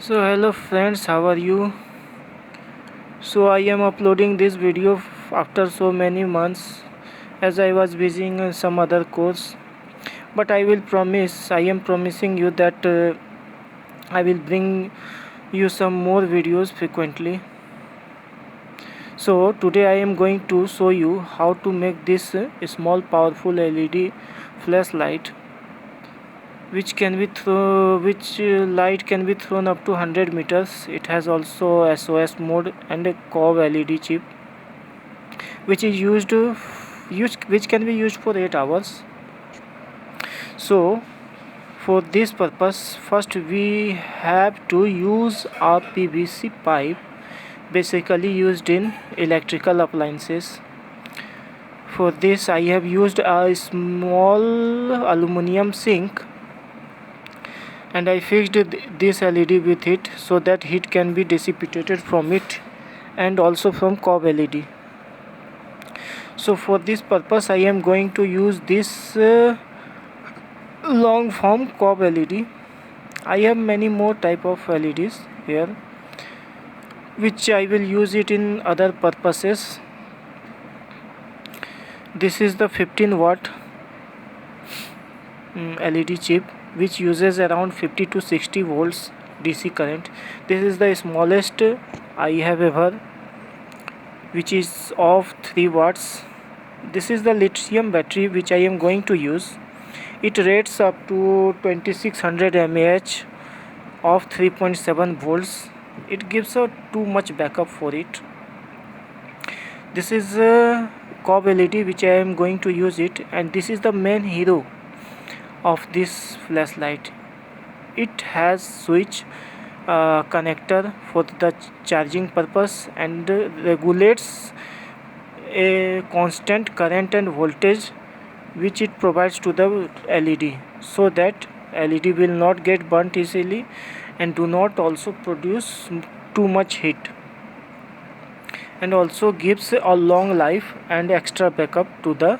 So hello friends, how are you? So I am uploading this video after so many months as I was busy in some other course, but I am promising you that I will bring you some more videos frequently. So today I am going to show you how to make this small powerful LED flashlight which light can be thrown up to 100 meters. It has also SOS mode and a curve LED chip which is which can be used for 8 hours. So for this purpose, first we have to use a PVC pipe, basically used in electrical appliances. For this I have used a small aluminum sink and I fixed this LED with it so that heat can be dissipated from it and also from curve LED. So for this purpose I am going to use this long form curve LED. I have many more type of LEDs here which I will use it in other purposes. This is the 15-watt LED chip which uses around 50 to 60 volts DC current. This is the smallest I have ever, which is of 3 watts. This is the lithium battery which I am going to use. It rates up to 2600 mAh of 3.7 volts. It gives a too much backup for it. This is a curve LED which I am going to use it, and this is the main hero of this flashlight. It has switch connector for the charging purpose and regulates a constant current and voltage which it provides to the LED, so that LED will not get burnt easily and do not also produce too much heat, and also gives a long life and extra backup to the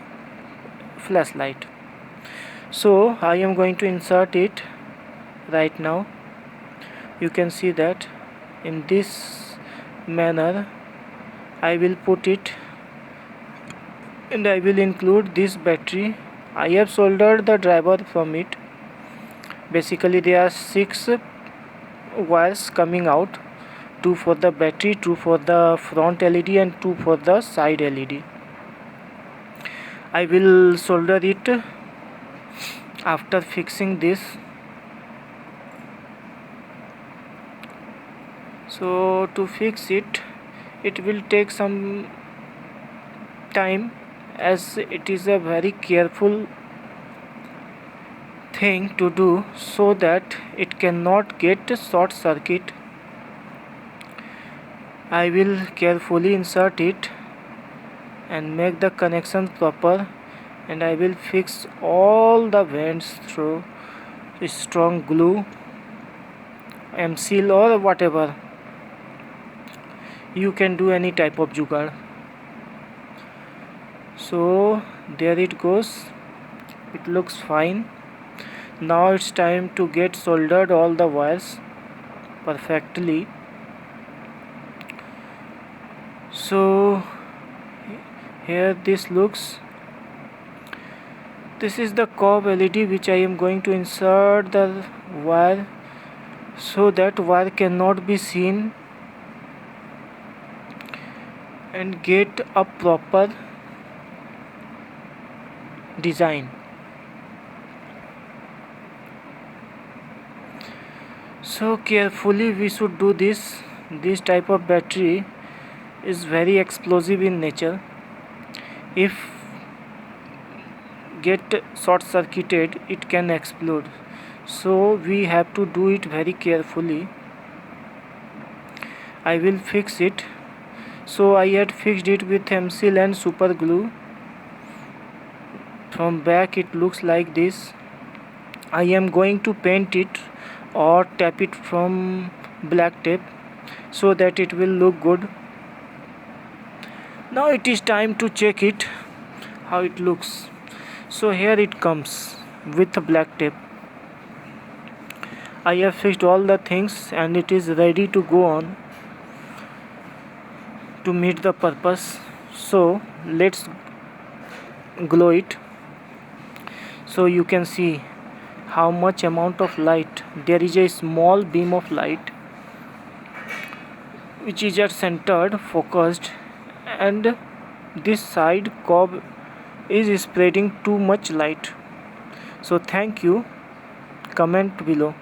flashlight. So I am going to insert it right now. You can see that in this manner I will put it, and I will include this battery. I have soldered the driver from it. Basically there are 6 wires coming out, 2 for the battery, 2 for the front LED and 2 for the side LED. I will solder it after fixing this. So to fix it, it will take some time as it is a very careful thing to do so that it cannot get short circuit. I will carefully insert it and make the connection proper, and I will fix all the vents through strong glue, M-seal or whatever. You can do any type of jugaad. So there it goes. It looks fine. Now it's time to get soldered all the wires perfectly. So here this looks. This is the curve LED which I am going to insert the wire so that wire cannot be seen and get a proper design. So carefully we should do this. This type of battery is very explosive in nature. If get short circuited, it can explode. So we have to do it very carefully. I will fix it. So I had fixed it with M-seal and super glue. From back it looks like this. I am going to paint it or tap it from black tape so that it will look good. Now it is time to check it how it looks. So here it comes with black tape. I have fixed all the things and it is ready to go on to meet the purpose. So let's glow it, so you can see how much amount of light. There is a small beam of light which is at centered focused, and this side curve is spreading too much light. So thank you, comment below.